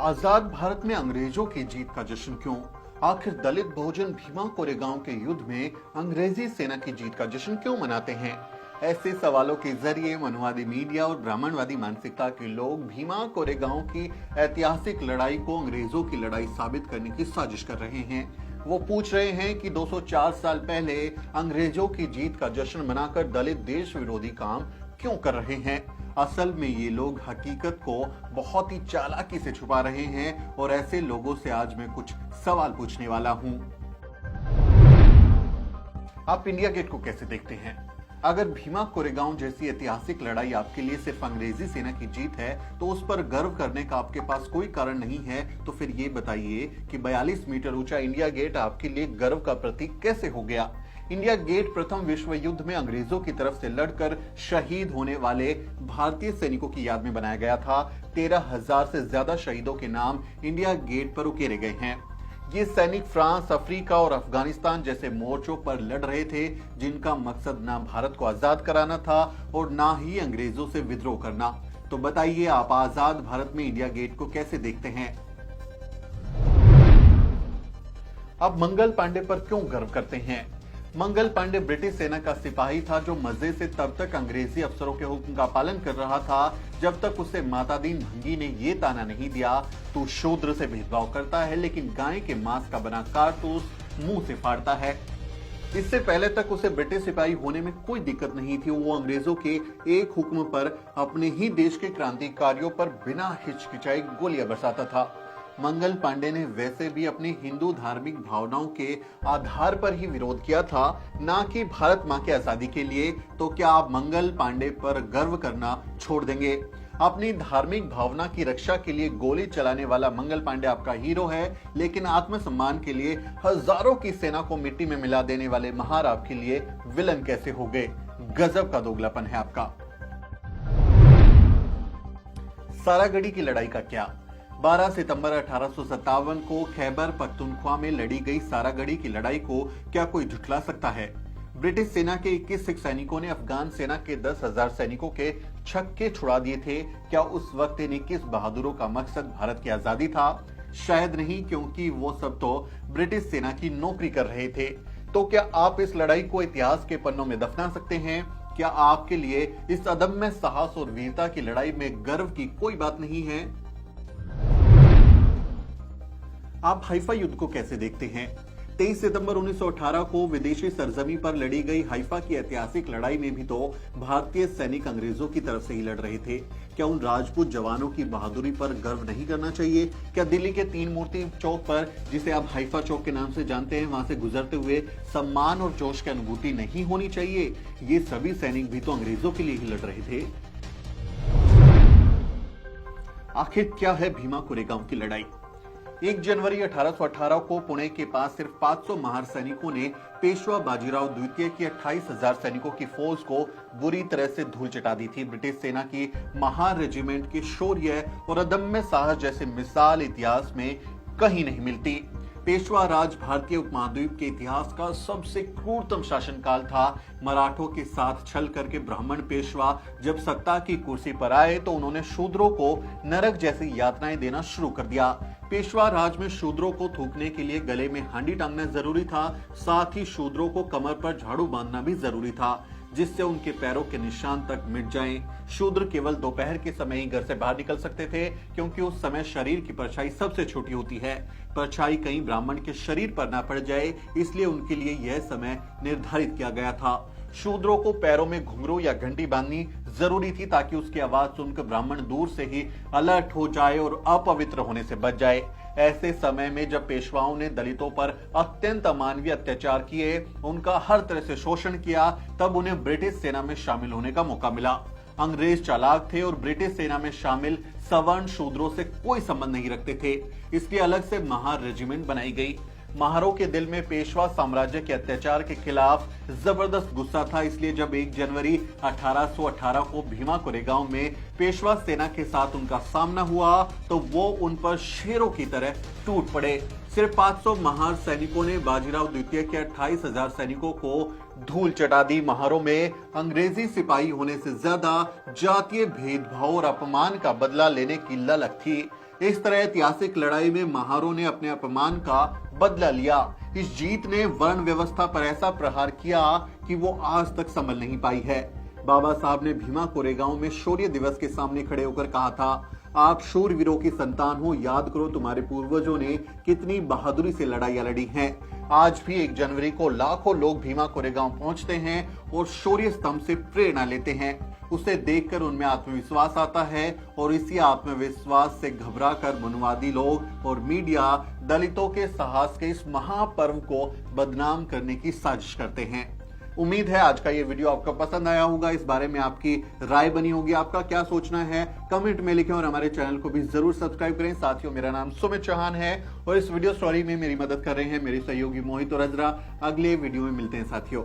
आजाद भारत में अंग्रेजों की जीत का जश्न क्यों? आखिर दलित बहुजन भीमा कोरेगांव के युद्ध में अंग्रेजी सेना की जीत का जश्न क्यों मनाते हैं? ऐसे सवालों के जरिए मनुवादी मीडिया और ब्राह्मणवादी मानसिकता के लोग भीमा कोरेगांव की ऐतिहासिक लड़ाई को अंग्रेजों की लड़ाई साबित करने की साजिश कर रहे हैं। वो पूछ रहे हैं कि 204 साल पहले अंग्रेजों की जीत का जश्न मनाकर दलित देश विरोधी काम क्यों कर रहे हैं। असल में ये लोग हकीकत को बहुत ही चालाकी से छुपा रहे हैं और ऐसे लोगों से आज मैं कुछ सवाल पूछने वाला हूं। आप इंडिया गेट को कैसे देखते हैं? अगर भीमा कोरेगांव जैसी ऐतिहासिक लड़ाई आपके लिए सिर्फ अंग्रेजी सेना की जीत है तो उस पर गर्व करने का आपके पास कोई कारण नहीं है, तो फिर ये बताइए कि 42 मीटर ऊंचा इंडिया गेट आपके लिए गर्व का प्रतीक कैसे हो गया? इंडिया गेट प्रथम विश्व युद्ध में अंग्रेजों की तरफ से लड़कर शहीद होने वाले भारतीय सैनिकों की याद में बनाया गया था। 13,000 से ज्यादा शहीदों के नाम इंडिया गेट पर उकेरे गए हैं। ये सैनिक फ्रांस, अफ्रीका और अफगानिस्तान जैसे मोर्चों पर लड़ रहे थे, जिनका मकसद ना भारत को आजाद कराना था और ना ही अंग्रेजों से विद्रोह करना। तो बताइए, आप आजाद भारत में इंडिया गेट को कैसे देखते हैं? आप मंगल पांडे पर क्यों गर्व करते हैं? मंगल पांडे ब्रिटिश सेना का सिपाही था जो मजे से तब तक अंग्रेजी अफसरों के हुक्म का पालन कर रहा था जब तक उसे माता दीन भंगी ने ये ताना नहीं दिया, तू शूद्र से भेदभाव करता है लेकिन गाय के मांस का बना कारतूस मुंह से फाड़ता है। इससे पहले तक उसे ब्रिटिश सिपाही होने में कोई दिक्कत नहीं थी। वो अंग्रेजों के एक हुक्म पर अपने ही देश के क्रांतिकारियों पर बिना हिचकिचाए गोलियां बरसाता था। मंगल पांडे ने वैसे भी अपनी हिंदू धार्मिक भावनाओं के आधार पर ही विरोध किया था, ना कि भारत मां की आजादी के लिए। तो क्या आप मंगल पांडे पर गर्व करना छोड़ देंगे? अपनी धार्मिक भावना की रक्षा के लिए गोली चलाने वाला मंगल पांडे आपका हीरो है, लेकिन आत्मसम्मान के लिए हजारों की सेना को मिट्टी में मिला देने वाले महार आपके लिए विलन कैसे हो गए? गजब का दोगलापन है आपका। सारागढ़ी की लड़ाई का क्या? 12 सितंबर 1857 को खैबर पख्तूनख्वा में लड़ी गई सारागढ़ी की लड़ाई को क्या कोई झुठला सकता है? ब्रिटिश सेना के 21 सिख सैनिकों ने अफगान सेना के 10,000 सैनिकों के छक्के छुड़ा दिए थे। क्या उस वक्त इन 21 बहादुरों का मकसद भारत की आजादी था? शायद नहीं, क्योंकि वो सब तो ब्रिटिश सेना की नौकरी कर रहे थे। तो क्या आप इस लड़ाई को इतिहास के पन्नों में दफना सकते हैं? क्या आपके लिए इस अदम्य साहस और वीरता की लड़ाई में गर्व की कोई बात नहीं है? आप हाइफा युद्ध को कैसे देखते हैं? 23 सितंबर 1918 को विदेशी सरजमी पर लड़ी गई हाइफा की ऐतिहासिक लड़ाई में भी तो भारतीय सैनिक अंग्रेजों की तरफ से ही लड़ रहे थे। क्या उन राजपूत जवानों की बहादुरी पर गर्व नहीं करना चाहिए? क्या दिल्ली के 3 मूर्ति चौक पर, जिसे आप हाइफा चौक के नाम से जानते हैं, वहां से गुजरते हुए सम्मान और जोश की अनुभूति नहीं होनी चाहिए? ये सभी सैनिक भी तो अंग्रेजों के लिए ही लड़ रहे थे। आखिर क्या है भीमा कोरेगांव की लड़ाई? 1 जनवरी 1818 को पुणे के पास सिर्फ 500 महार सैनिकों ने पेशवा बाजीराव द्वितीय की 28,000 सैनिकों की फौज को बुरी तरह से धूल चटा दी थी। ब्रिटिश सेना की महार रेजिमेंट के शौर्य और अदम्य साहस जैसे मिसाल इतिहास में कहीं नहीं मिलती। पेशवा राज भारतीय उपमहाद्वीप के इतिहास का सबसे क्रूरतम शासनकाल था। मराठों के साथ छल करके ब्राह्मण पेशवा जब सत्ता की कुर्सी पर आए तो उन्होंने शूद्रों को नरक जैसी यातनाएं देना शुरू कर दिया। पेशवा राज में शूद्रों को थूकने के लिए गले में हांडी टांगना जरूरी था, साथ ही शूद्रों को कमर पर झाड़ू बांधना भी जरूरी था, जिससे उनके पैरों के निशान तक मिट जाएं। शूद्र केवल दोपहर के समय ही घर से बाहर निकल सकते थे, क्योंकि उस समय शरीर की परछाई सबसे छोटी होती है। परछाई कहीं ब्राह्मण के शरीर पर ना पड़ जाए, इसलिए उनके लिए यह समय निर्धारित किया गया था। शूद्रों को पैरों में घुंघरू या घंटी बांधनी जरूरी थी, ताकि उसकी आवाज सुनकर ब्राह्मण दूर से ही अलर्ट हो जाए और अपवित्र होने से बच जाए। ऐसे समय में जब पेशवाओं ने दलितों पर अत्यंत अमानवीय अत्याचार किए, उनका हर तरह से शोषण किया, तब उन्हें ब्रिटिश सेना में शामिल होने का मौका मिला। अंग्रेज चालाक थे और ब्रिटिश सेना में शामिल सवर्ण शूद्रों से कोई संबंध नहीं रखते थे, इसलिए अलग से महार रेजिमेंट बनाई गई। महारों के दिल में पेशवा साम्राज्य के अत्याचार के खिलाफ जबरदस्त गुस्सा था, इसलिए जब 1 जनवरी 1818 को भीमा कोरेगांव में पेशवा सेना के साथ उनका सामना हुआ तो वो उन पर शेरों की तरह टूट पड़े। सिर्फ 500 महार सैनिकों ने बाजीराव द्वितीय के 28,000 सैनिकों को धूल चटा दी। महारों में अंग्रेजी सिपाही होने से ज्यादा जातीय भेदभाव और अपमान का बदला लेने की ललक थी। इस तरह ऐतिहासिक लड़ाई में महारों ने अपने अपमान का बदला लिया। इस जीत ने वर्ण व्यवस्था पर ऐसा प्रहार किया कि वो आज तक संभल नहीं पाई है। बाबा साहब ने भीमा कोरेगांव में शौर्य दिवस के सामने खड़े होकर कहा था, आप शूरवीरों की संतान हो, याद करो तुम्हारे पूर्वजों ने कितनी बहादुरी से लड़ाइयां लड़ी हैं। आज भी 1 जनवरी को लाखों लोग भीमा कोरेगांव पहुंचते हैं और शौर्य स्तंभ से प्रेरणा लेते हैं। उसे देखकर उनमें आत्मविश्वास आता है और इसी आत्मविश्वास से घबराकर मनवादी लोग और मीडिया दलितों के साहस के इस महापर्व को बदनाम करने की साजिश करते हैं। उम्मीद है आज का ये वीडियो आपको पसंद आया होगा। इस बारे में आपकी राय बनी होगी, आपका क्या सोचना है कमेंट में लिखें और हमारे चैनल को भी जरूर सब्सक्राइब करें। साथियों, मेरा नाम सुमित चौहान है और इस वीडियो स्टोरी में मेरी मदद कर रहे हैं मेरे सहयोगी मोहित और अजरा। अगले वीडियो में मिलते हैं साथियों।